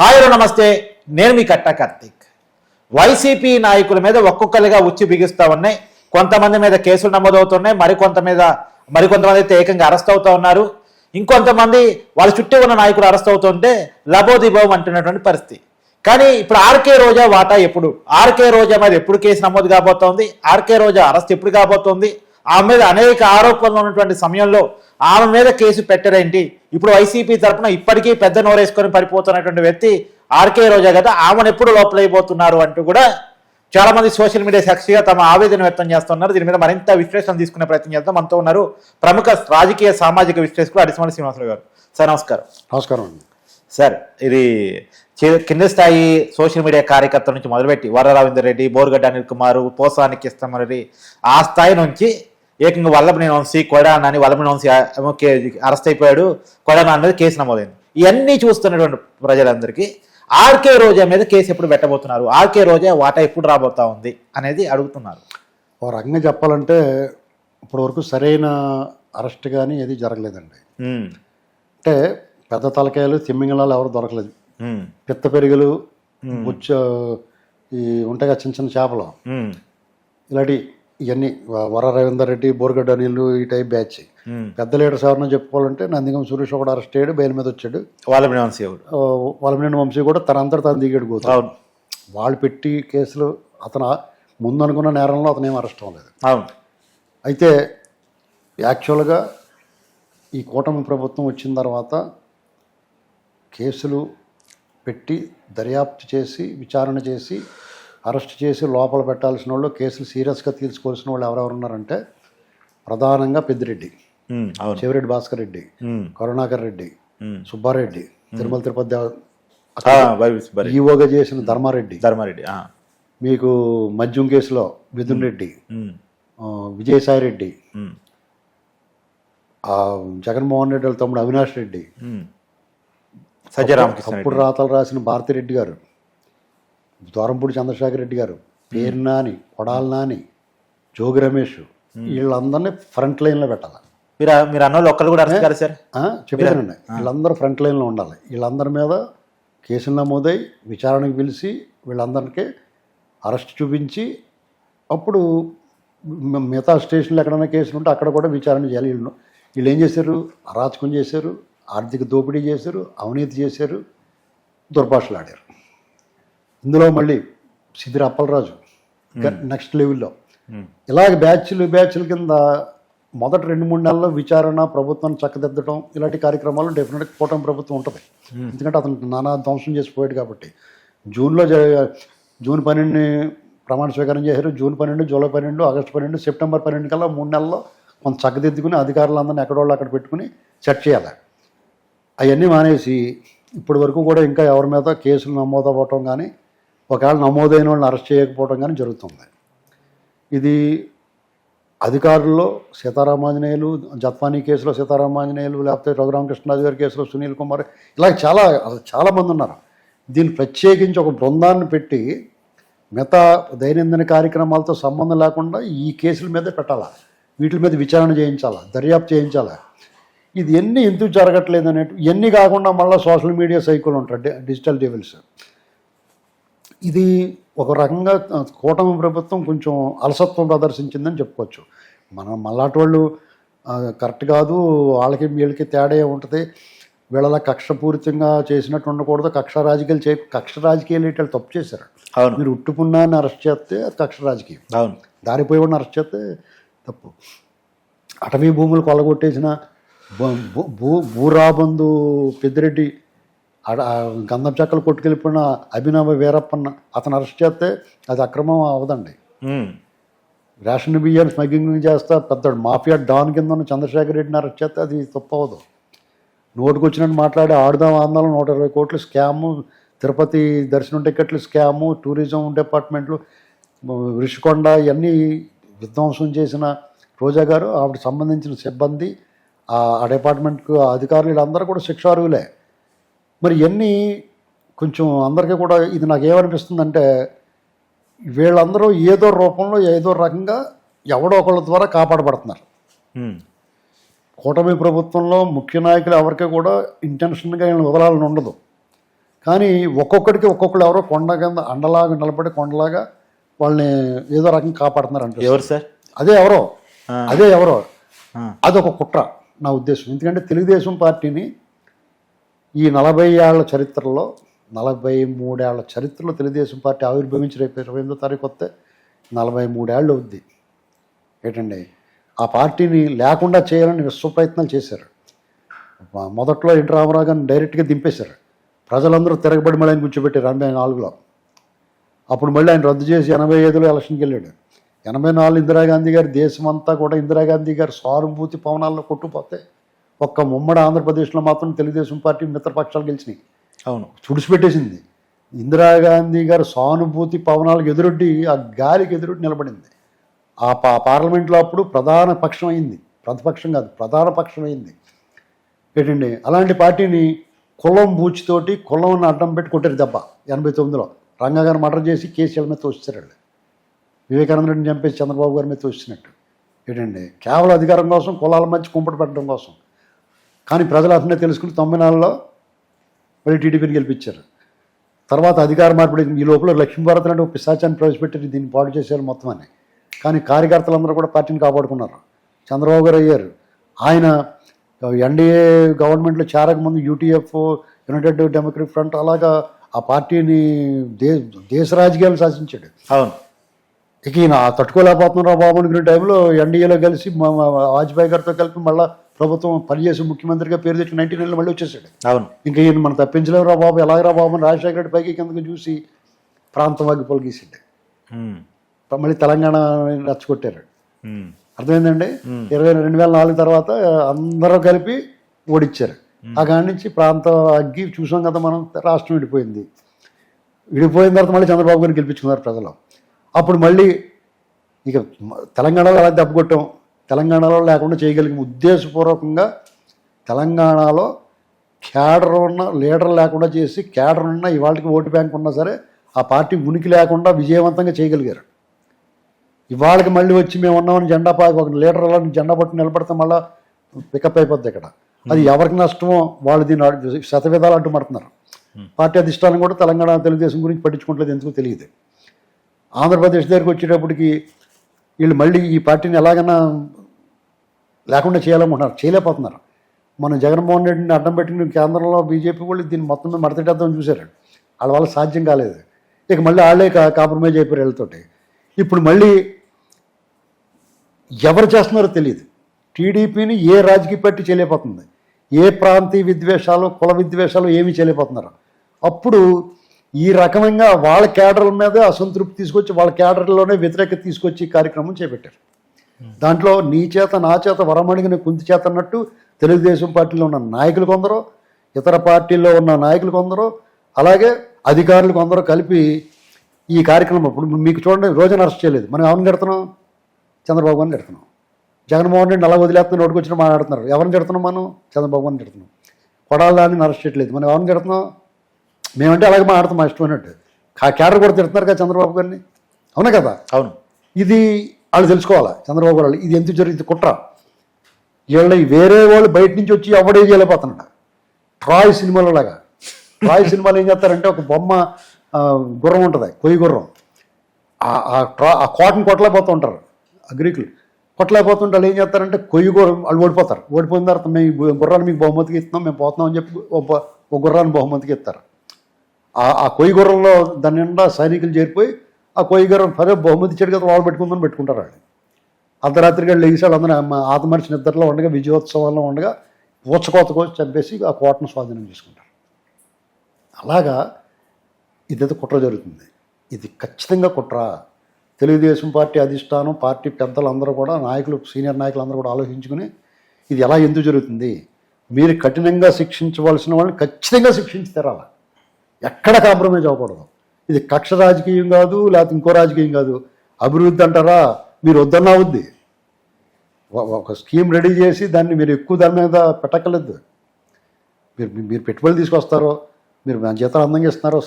Hi నమస్తే, నేను మీ కట్టా Karthik. YCP నాయకుల మీద ఒక్కొక్కరిగా ఉచ్చి బిగిస్తూ ఉన్నాయి. కొంతమంది మీద కేసులు నమోదవుతున్నాయి, మరికొంతమంది అయితే ఏకంగా అరెస్ట్ అవుతూ ఉన్నారు. ఇంకొంతమంది వాళ్ళ చుట్టూ ఉన్న నాయకులు అరెస్ట్ అవుతుంటే లబోదిబోం అంటున్నటువంటి పరిస్థితి. కానీ ఇప్పుడు ఆర్కే రోజా వాటా ఎప్పుడు? ఆర్కే రోజా మీద ఎప్పుడు కేసు నమోదు కాబోతోంది? ఆర్కే రోజా అరెస్ట్ ఎప్పుడు కాబోతోంది? ఆమె మీద అనేక ఆరోపణలు ఉన్నటువంటి సమయంలో ఆమె మీద కేసు పెట్టరేంటి? ఇప్పుడు వైసీపీ తరఫున ఇప్పటికీ పెద్ద నోరేసుకొని పడిపోతున్నటువంటి వ్యక్తి ఆర్కే రోజా కదా, ఆమెను ఎప్పుడు లోపలైపోతున్నారు అంటూ కూడా చాలా మంది సోషల్ మీడియా సాక్షిగా తమ ఆవేదన వ్యక్తం చేస్తున్నారు. దీని మీద మరింత విశ్లేషణ తీసుకునే ప్రయత్నం చేద్దాం. మనతో ఉన్నారు ప్రముఖ రాజకీయ సామాజిక విశ్లేషకులు అడిసిమల్లి శ్రీనివాసరావు గారు. సార్ నమస్కారం. నమస్కారం అండి. సార్, ఇది కింద స్థాయి సోషల్ మీడియా కార్యకర్తల నుంచి మొదలుపెట్టి వర్ర రవీందర్ రెడ్డి, బోరుగడ్డ అనిల్ కుమార్, పోసాని కిష్టమరెడ్డి, ఆ స్థాయి నుంచి ఏకంగా వల్లభనేని వంశీ, కొడాన అని వల్లభనేని వంశీ అరెస్ట్ అయిపోయాడు, కొడాన అనేది కేసు నమోదైంది. ఇవన్నీ చూస్తున్నటువంటి ప్రజలందరికీ ఆర్కే రోజా మీద కేసు ఎప్పుడు పెట్టబోతున్నారు, ఆర్కే రోజా వాటా ఎప్పుడు రాబోతా ఉంది అనేది అడుగుతున్నారు. ఓ రకంగా చెప్పాలంటే ఇప్పటి వరకు సరైన అరెస్ట్ కానీ ఏది జరగలేదండి. అంటే పెద్ద తలకాయలు తిమ్మింగళాలు ఎవరు దొరకలేదు. పిత్త పెరుగులు, బుచ్చ ఈ ఉంటాయి చిన్న చిన్న చేపలు, ఇలాంటి ఇవన్నీ వర రవీందర్ రెడ్డి, బోరుగడ్డ అనిల్, ఈ టైప్ బ్యాచ్. పెద్ద లీడర్స్ ఎవరైనా చెప్పుకోవాలంటే నందిగం సురేష్ ఒకటి అరెస్ట్ అయ్యాడు, బెయిల్ మీద వచ్చాడు. వల్లభనేని వంశీ కూడా తనంతట తను దిగాడు కూతురు. వాళ్ళు పెట్టి కేసులు అతను ముందు అనుకున్న నేరంలో అతను ఏం అరెస్ట్ అవ్వలేదు. అయితే యాక్చువల్గా ఈ కూటమి ప్రభుత్వం వచ్చిన తర్వాత కేసులు పెట్టి దర్యాప్తు చేసి విచారణ చేసి అరెస్ట్ చేసి లోపల పెట్టాల్సిన వాళ్ళు, కేసులు సీరియస్గా తీసుకోవాల్సిన వాళ్ళు ఎవరెవరు ఉన్నారంటే ప్రధానంగా పెద్దిరెడ్డి, చెవిరెడ్డి భాస్కర్ రెడ్డి, కరుణాకర్ రెడ్డి, సుబ్బారెడ్డి, తిరుమల తిరుపతి ఈవోగా చేసిన ధర్మారెడ్డి, మీకు మద్యం కేసులో మిథున్ రెడ్డి, విజయసాయి రెడ్డి, జగన్మోహన్ రెడ్డి వాళ్ళ తమ్ముడు అవినాష్ రెడ్డి, అప్పుడు రాతలు రాసిన భారతిరెడ్డి గారు, దూరంపూడి చంద్రశేఖర్ రెడ్డి గారు, పేరు నాని, కొడాల నాని, జోగి రమేష్, వీళ్ళందరినీ ఫ్రంట్ లైన్లో పెట్టాలి. మీరు అన్న ఒక్కరు కూడా అరెస్ట్ కాదు సార్, చెప్పేదానండి. వీళ్ళందరూ ఫ్రంట్ లైన్లో ఉండాలి. వీళ్ళందరి మీద కేసులు నమోదై విచారణకు పిలిచి వీళ్ళందరికీ అరెస్ట్ చూపించి అప్పుడు మిగతా స్టేషన్లో ఎక్కడైనా కేసులు ఉంటే అక్కడ కూడా విచారణ చేయాలి. వీళ్ళు ఏం చేశారు? అరాచకం చేశారు, ఆర్థిక దోపిడీ చేశారు, అవినీతి చేశారు, దుర్భాషలు ఆడారు. ఇందులో మళ్ళీ సిద్దిరి అప్పలరాజు నెక్స్ట్ లెవెల్లో ఇలాగ బ్యాచ్ల కింద మొదటి 2-3 నెలల్లో విచారణ, ప్రభుత్వాన్ని చక్కదిద్దడం, ఇలాంటి కార్యక్రమాలు డెఫినెట్గా కూటమి ప్రభుత్వం ఉంటుంది. ఎందుకంటే అతను నానా ధ్వంసం చేసిపోయాడు కాబట్టి. జూన్ 12 ప్రమాణ స్వీకారం చేశారు. జూన్ 12, జూలై 12, ఆగస్టు 12, సెప్టెంబర్ 12 కల్లా 3 నెలల్లో కొంత చక్కదిద్దుకుని అధికారులందరినీ ఎక్కడోళ్ళు అక్కడ పెట్టుకుని సెట్ చేయాలి. అవన్నీ మానేసి ఇప్పటి వరకు కూడా ఇంకా ఎవరి మీద కేసులు నమోదు అవ్వటం కానీ, ఒకవేళ నమోదైన వాళ్ళని అరెస్ట్ చేయకపోవడం కానీ జరుగుతుంది. ఇది అధికారుల్లో సీతారామాంజనేయులు, జత్వానీ కేసులో సీతారామాంజనేయులు, లేకపోతే రఘురామకృష్ణరాజు గారి కేసులో సునీల్ కుమార్, ఇలా చాలామంది ఉన్నారు. దీన్ని ప్రత్యేకించి ఒక బృందాన్ని పెట్టి మిగతా దైనందిన కార్యక్రమాలతో సంబంధం లేకుండా ఈ కేసుల మీద పెట్టాలా, వీటి మీద విచారణ చేయించాలా, దర్యాప్తు చేయించాలా. ఇది ఎందుకు జరగట్లేదు అనేటు ఇవన్నీ కాకుండా మళ్ళీ సోషల్ మీడియా సైకిల్ ఉంటారు, డిజిటల్ డెవిల్స్. ఇది ఒక రకంగా కూటమి ప్రభుత్వం కొంచెం అలసత్వం ప్రదర్శించిందని చెప్పుకోవచ్చు. మనం మళ్ళాటి వాళ్ళు కరెక్ట్ కాదు, వాళ్ళకి వీళ్ళకి తేడా ఉంటుంది, వీళ్ళలా కక్షపూరితంగా చేసినట్టు ఉండకూడదు, కక్ష రాజకీయాలు వీళ్ళు తప్పు చేశారు. మీరు ఉట్టుకున్నాన్ని అరెస్ట్ చేస్తే అది కక్ష రాజకీయం, దారిపోయి వాడిని అరెస్ట్ చేస్తే తప్పు. అటవీ భూములు కొల్లగొట్టేసిన భూరాబందు పెద్దిరెడ్డి, గంధం చెక్కలు కొట్టుకెళ్ళిపోయిన అభినవ వీరప్పన్న, అతను అరెస్ట్ చేస్తే అది అక్రమం అవదండి. రేషన్ బియ్యాన్ని స్మగ్లింగ్ చేస్తా పెద్ద మాఫియా డాన్ కింద ఉన్న చంద్రశేఖర్ రెడ్డిని అరెస్ట్ చేస్తే అది తప్పు అవ్వదు. నోటుకు వచ్చినట్టు మాట్లాడి ఆడుదాం ఆందోళన 120 కోట్లు స్కాము, తిరుపతి దర్శనం టికెట్లు స్కాము, టూరిజం డిపార్ట్మెంట్లు, రిషికొండ, ఇవన్నీ విధ్వంసం చేసిన రోజా గారు, ఆవిడకి సంబంధించిన సిబ్బంది, ఆ డిపార్ట్మెంట్కు అధికారులు వీళ్ళందరూ కూడా శిక్షార్హులే. మరి ఇవన్నీ కొంచెం అందరికీ కూడా ఇది నాకు ఏమనిపిస్తుందంటే వీళ్ళందరూ ఏదో రూపంలో ఏదో రకంగా ఎవడో ఒకళ్ళ ద్వారా కాపాడబడుతున్నారు. కూటమి ప్రభుత్వంలో ముఖ్య నాయకులు ఎవరికి కూడా ఇంటెన్షన్గా వీళ్ళని వదలాలని ఉండదు. కానీ ఒక్కొక్కడికి ఒక్కొక్కరు ఎవరో కొండ కింద అండలాగా నిలబడి కొండలాగా వాళ్ళని ఏదో రకంగా కాపాడుతున్నారు అంటే ఎవరు సార్? అదే ఎవరో అదొక కుట్ర నా ఉద్దేశం. ఎందుకంటే తెలుగుదేశం పార్టీని ఈ 40 ఏళ్ల చరిత్రలో 43 ఏళ్ల చరిత్రలో తెలుగుదేశం పార్టీ ఆవిర్భవించి రేపు 28వ తారీఖు వస్తే 43 ఏళ్ళు అవుద్ది ఏంటండి. ఆ పార్టీని లేకుండా చేయాలని విశ్వ ప్రయత్నాలు చేశారు. మొదట్లో ఎన్టీ రామారావు గారిని డైరెక్ట్గా దింపేశారు. ప్రజలందరూ తిరగబడి మళ్ళీ ఆయన కూర్చోబెట్టారు 84లో. అప్పుడు మళ్ళీ ఆయన రద్దు చేసి 85లో ఎలక్షన్కి వెళ్ళాడు. 84 ఇందిరాగాంధీ గారి దేశమంతా కూడా ఇందిరాగాంధీ గారి సానుభూతి పవనాల్లో కొట్టుపోతే ఒక్క ఉమ్మడి ఆంధ్రప్రదేశ్లో మాత్రం తెలుగుదేశం పార్టీ మిత్రపక్షాలు గెలిచినాయి. అవును, తుడిచిపెట్టేసింది. ఇందిరాగాంధీ గారి సానుభూతి పవనాలకు ఎదురొడ్డి ఆ గాలికి ఎదురొడ్డి నిలబడింది. ఆ పార్లమెంట్లో అప్పుడు ప్రధాన పక్షం అయింది, ప్రతిపక్షం కాదు ప్రధాన పక్షం అయింది ఏంటండి. అలాంటి పార్టీని కులం బూచితోటి కులం అడ్డం పెట్టి కొట్టారు దెబ్బ 89లో. రంగా గారు మర్డర్ చేసి కేసీఆర్ మీద తోస్తారు. వివేకానంద రెడ్డిని చంపేసి చంద్రబాబు గారి మీద తోసినట్టు ఏంటండి. కేవలం అధికారం కోసం కులాల మధ్య కుంపటి పెట్టడం కోసం. కానీ ప్రజలు అతనే తెలుసుకుని 94లో మళ్ళీ టీడీపీని గెలిపించారు. తర్వాత అధికార మార్పిడి. ఈ లోపల లక్ష్మీభారత్ అంటే ఒక పిశాచాన్ని ప్రవేశపెట్టి దీన్ని పాడు చేశారు మొత్తం అని. కానీ కార్యకర్తలందరూ కూడా పార్టీని కాపాడుకున్నారు. చంద్రబాబు గారు అయ్యారు. ఆయన ఎన్డీఏ గవర్నమెంట్లో చేరకముందు యూటీఎఫ్, యునైటెడ్ డెమోక్రటిక్ ఫ్రంట్ అలాగా ఆ పార్టీని దేశ రాజకీయాలు శాసించాడు. అవును. ఇక ఈయన తట్టుకోలేకపోతున్నారా బాబు అనుకునే టైంలో ఎన్డీఏలో కలిసి వాజ్పేయి గారితో కలిపి మళ్ళీ ప్రభుత్వం పనిచేసి ముఖ్యమంత్రిగా పేరు తెచ్చి 99లో మళ్ళీ వచ్చేసాడు. అవును. ఇంకా ఈయన మనం తప్పించలేవురా బాబు, ఎలాగరా బాబు అని రాజశేఖర రెడ్డి పైకి కిందకు చూసి ప్రాంతం వాగ్గిపోలు గీసాడు. మళ్ళీ తెలంగాణ రచ్చగొట్టారు. అర్థమైందండి. 2004 తర్వాత అందరూ కలిపి ఓడిచ్చారు. ఆ కాడి నుంచి ప్రాంతం అగ్గి చూసాం కదా మనం. రాష్ట్రం విడిపోయింది. విడిపోయిన తర్వాత మళ్ళీ చంద్రబాబు గారిని గెలిపించుకున్నారు ప్రజలు. అప్పుడు మళ్ళీ ఇక తెలంగాణలో అలా దెబ్బ కొట్టాం. తెలంగాణలో లేకుండా చేయగలిగిన ఉద్దేశపూర్వకంగా తెలంగాణలో క్యాడర్ ఉన్న లీడర్ లేకుండా చేసి క్యాడర్ ఉన్న ఇవాళకి ఓటు బ్యాంక్ ఉన్నా సరే ఆ పార్టీ ఉనికి లేకుండా విజయవంతంగా చేయగలిగారు. ఇవాళకి మళ్ళీ వచ్చి మేము ఉన్నామని జెండా పాకి ఒక లీడర్ అలా జెండా పట్టి నిలబడితే మళ్ళీ పికప్ అయిపోద్ది ఇక్కడ. అది ఎవరికి నష్టమో వాళ్ళు దీన్ని శతవిధాలు అడ్డుపడుతున్నారు. పార్టీ అధిష్టానం కూడా తెలంగాణ తెలుగుదేశం గురించి పట్టించుకుంటలేదు, ఎందుకు తెలియదు. ఆంధ్రప్రదేశ్ దగ్గరికి వచ్చేటప్పటికి వీళ్ళు మళ్ళీ ఈ పార్టీని ఎలాగైనా లేకుండా చేయాలనుకుంటున్నారు, చేయలేకపోతున్నారు. మనం జగన్మోహన్ రెడ్డిని అడ్డం పెట్టుకుని కేంద్రంలో బీజేపీ వాళ్ళు దీన్ని మొత్తం మీద మడతెట్టేద్దామని చూశారు. వాళ్ళ వల్ల సాధ్యం కాలేదు. ఇక మళ్ళీ వాళ్ళే కాంప్రమైజ్ అయిపోయారు వీళ్ళతోటి. ఇప్పుడు మళ్ళీ ఎవరు చేస్తున్నారో తెలియదు. టీడీపీని ఏ రాజకీయ పార్టీ చేయలేకపోతుంది. ఏ ప్రాంతీయ విద్వేషాలు కుల విద్వేషాలు ఏమీ చేయలేకపోతున్నారు. అప్పుడు ఈ రకమంగా వాళ్ళ క్యాడర్ల మీద అసంతృప్తి తీసుకొచ్చి వాళ్ళ క్యాడర్లోనే వ్యతిరేకత తీసుకొచ్చి కార్యక్రమం చేపట్టారు. దాంట్లో నీ చేత నా చేత వరమడిగిన కుంతి చేత అన్నట్టు తెలుగుదేశం పార్టీలో ఉన్న నాయకులు కొందరు, ఇతర పార్టీల్లో ఉన్న నాయకులు కొందరు, అలాగే అధికారులు కొందరు కలిపి ఈ కార్యక్రమం. ఇప్పుడు మీకు చూడండి, రోజున అరెస్ట్ చేయలేదు, మనం ఎవరిని తిడుతున్నాం? చంద్రబాబు గారిని తిడుతున్నాం. జగన్మోహన్ రెడ్డి అలా వదిలేస్తున్న నోటికి వచ్చిన మాట్లాడుతున్నారు. ఎవరిని తిడుతున్నాం? మనం చంద్రబాబు గారిని తిడుతున్నాం. కొడాలని అరెస్ట్ చేయట్లేదు, మనం ఎవరిని తిడుతున్నాం? మేమంటే అలాగే మాట్లాడుతాం మా ఇష్టం అన్నట్టు. క్యాడర్ కూడా తిడుతున్నారు కదా చంద్రబాబు గారిని, అవునా కదా? అవును. ఇది వాళ్ళు తెలుసుకోవాలి. చంద్రబాబు గారు ఇది ఎందుకు జరిగింది కుట్ర. వీళ్ళ వేరే వాళ్ళు బయట నుంచి వచ్చి ఎవడే చేయలేకపోతున్నాడు. ట్రాయ్ సినిమాలో లాగా. ట్రాయ్ సినిమాలో ఏం చేస్తారంటే ఒక బొమ్మ గుర్రం ఉంటుంది, కొయ్యి గుర్రం. ఆ కాటన్ కొట్టలేకపోతూ ఉంటారు ఆ గ్రీకులు. కొట్టలేకపోతుంటే వాళ్ళు ఏం చేస్తారంటే కొయ్యి గుర్రం వాళ్ళు ఓడిపోతారు. ఓడిపోయిన తర్వాత మేము గుర్రాన్ని మీకు బహుమతికి ఇస్తున్నాం, మేము పోతున్నాం అని చెప్పి ఒక గుర్రాన్ని బహుమతికి ఇస్తారు. ఆ కొయ్యి గుర్రంలో దాని నిండా సైనికులు చేరిపోయి ఆ కొయ్యి గుర్రం సరే బహుమతి ఇచ్చాడు కదా వాళ్ళు పెట్టుకుందని పెట్టుకుంటారు. వాళ్ళు అర్ధరాత్రిగా లేచాడు అందరూ ఆత్మహర్షి నిద్రలో ఉండగా విజయోత్సవాల్లో ఉండగా ఊచకోత కోసి చంపేసి ఆ కోటను స్వాధీనం చేసుకుంటారు. అలాగా ఇదైతే కుట్ర జరుగుతుంది. ఇది ఖచ్చితంగా కుట్ర. తెలుగుదేశం పార్టీ అధిష్టానం పార్టీ పెద్దలు అందరూ కూడా నాయకులు సీనియర్ నాయకులు అందరూ కూడా ఆలోచించుకుని ఇది ఎలా ఎందుకు జరుగుతుంది, మీరు కఠినంగా శిక్షించవలసిన వాళ్ళని ఖచ్చితంగా శిక్షించి తీరాలి. ఎక్కడ కాంప్రమైజ్ అవ్వకూడదు. ఇది కక్ష రాజకీయం కాదు, లేకపోతే ఇంకో రాజకీయం కాదు. అభివృద్ధి అంటారా, మీరు వద్దన్నా అవుద్ది. ఒక స్కీమ్ రెడీ చేసి దాన్ని మీరు ఎక్కువ దాని మీద పెట్టక్కర్లేదు. మీరు పెట్టుబడులు తీసుకొస్తారో, మీరు జీతాలు అందంగా ఇస్తున్నారో,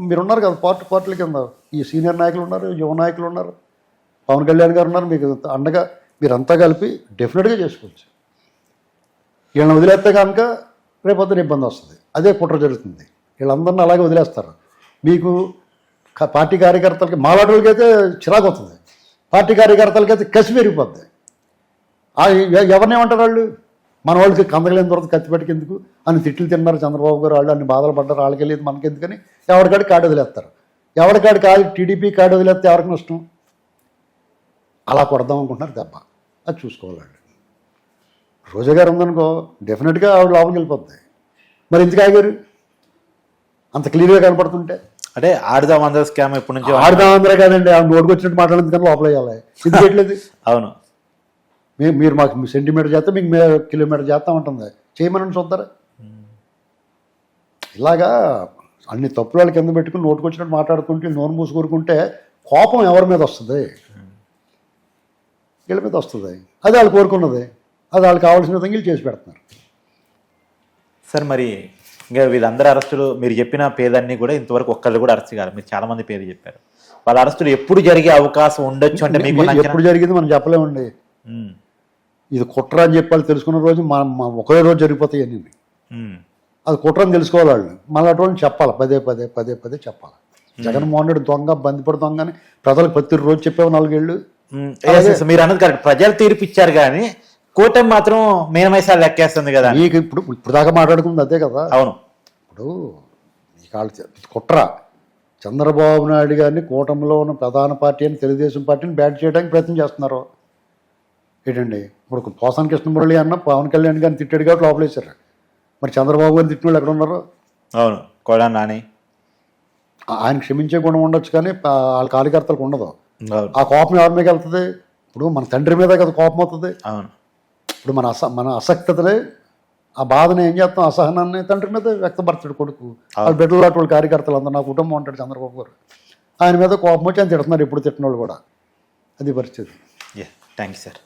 మీరు ఉన్నారు కదా పార్టీల కింద. ఈ సీనియర్ నాయకులు ఉన్నారు, యువ నాయకులు ఉన్నారు, పవన్ కళ్యాణ్ గారు ఉన్నారు, మీకు అండగా మీరంతా కలిపి డెఫినెట్గా చేసుకోవచ్చు. వీళ్ళని వదిలేస్తే కనుక రేపొద్దున ఇబ్బంది వస్తుంది. అదే కుట్ర జరుగుతుంది. వీళ్ళందరినీ అలాగే వదిలేస్తారు. మీకు పార్టీ కార్యకర్తలకి మాలాటోళ్ళకైతే చిరాకు వస్తుంది, పార్టీ కార్యకర్తలకైతే కసి పెరిగిపోద్ది. ఎవరినేమంటారు వాళ్ళు? మన వాళ్ళకి కందగలేని తర్వాత కత్తి పెట్టుకెందుకు అని తిట్లు తిన్నారు చంద్రబాబు గారు, వాళ్ళు అన్ని బాధలు పడ్డారు, వాళ్ళకి వెళ్ళేది మనకెందుకని ఎవరికాడి కాడు వదిలేస్తారు. ఎవరికాడి కాదు టీడీపీ కాడు వదిలేస్తే ఎవరికి నష్టం? అలా కొడదాం అనుకుంటున్నారు దెబ్బ. అది చూసుకోవాలండి. రోజా గారు ఉందనుకో డెఫినెట్గా ఆవిడ లోపలికి వెళ్ళిపోద్ది. మరి ఎందుకు ఆగారు అంత క్లియర్గా కనపడుతుంటే? అంటే ఆడుదాం అందరూ స్కామ్ ఎప్పటి నుంచి ఆడుదాం అందరూ కాదండి, ఆవిడ నోటుకు వచ్చినట్టు మాట్లాడేది కానీ లోపల వేయాలి. ఇది చేయట్లేదు. అవును, మీరు మాకు సెంటీమీటర్ చేస్తే మీకు కిలోమీటర్ చేస్తా ఉంటుంది, చేయమని చూద్దారా? ఇలాగా అన్ని తప్పులు కింద పెట్టుకుని నోటుకు వచ్చినట్టు మాట్లాడుకుంటే నోరు మూసుకూరుకుంటే కోపం ఎవరి మీద వస్తుంది? వీళ్ళ మీద వస్తుంది. అది వాళ్ళు కోరుకున్నది, అది వాళ్ళు కావాల్సిన విధంగా వీళ్ళు చేసి పెడుతున్నారు. సార్ మరి ఇంకా వీళ్ళందరూ అరెస్టులు మీరు చెప్పిన పేర్లన్నీ కూడా ఇంతవరకు ఒక్కళ్ళు కూడా అరెస్ట్ కాదు. మీరు చాలా మంది పేరు చెప్పారు. వాళ్ళ అరెస్టులు ఎప్పుడు జరిగే అవకాశం ఉండొచ్చు అంటే మీకు ఎప్పుడు జరిగింది మనం చెప్పలేమండి. ఇది కుట్ర అని చెప్పాలి తెలుసుకున్న రోజు ఒకే రోజు జరిగిపోతాయి అన్నీ. అది కుట్ర అని తెలుసుకోవాలి వాళ్ళు. మళ్ళీ అటువంటి చెప్పాలి, పదే పదే పదే పదే చెప్పాలి. జగన్మోహన్ రెడ్డి దొంగ, బందిపడి దొంగ అని ప్రజలకు ప్రతి రోజు చెప్పావు 4 ఏళ్ళు. మీరు అన్నది కరెక్ట్. ప్రజలు తీర్పు ఇచ్చారు కానీ కూటమి మాత్రం మేనమైసాలు లెక్కేస్తుంది కదా. నీకు ఇప్పుడు దాకా మాట్లాడుకుంది అదే కదా. అవును, ఇప్పుడు ఈ కాళ్ళు కుట్ర చంద్రబాబు నాయుడు గారిని కూటమిలో ఉన్న ప్రధాన పార్టీ అని తెలుగుదేశం పార్టీని బ్యాట్ చేయడానికి ప్రయత్నం చేస్తున్నారు. ఏంటండి ఇప్పుడు పోసాని కృష్ణమురళి అన్న పవన్ కళ్యాణ్ గారిని తిట్టాడు కాబట్టి లోపలేశారు. మరి చంద్రబాబు గారిని తిట్టిన వాళ్ళు ఎక్కడ ఉన్నారు? అవును, కూడా నాని ఆయన క్షమించే గుణం ఉండొచ్చు కానీ వాళ్ళ కార్యకర్తలకు ఉండదు. ఆ కోపం ఎవరి మీద వెళ్తుంది? ఇప్పుడు మన తండ్రి మీద కదా కోపం అవుతుంది. అవును, ఇప్పుడు మన అసక్తతలే ఆ బాధను ఏం చేస్తాం, అసహనాన్ని తండ్రి మీద వ్యక్తపరచాడు కొడుకు. వాళ్ళ బిడ్డలు లాంటి వాళ్ళ కార్యకర్తలు అందరూ నా కుటుంబం అంటాడు చంద్రబాబు గారు. ఆయన మీద కోపం వచ్చి ఆయన తిడుతున్నారు, ఎప్పుడు తిట్టిన వాళ్ళు కూడా. అది పరిస్థితి. Thank you sir.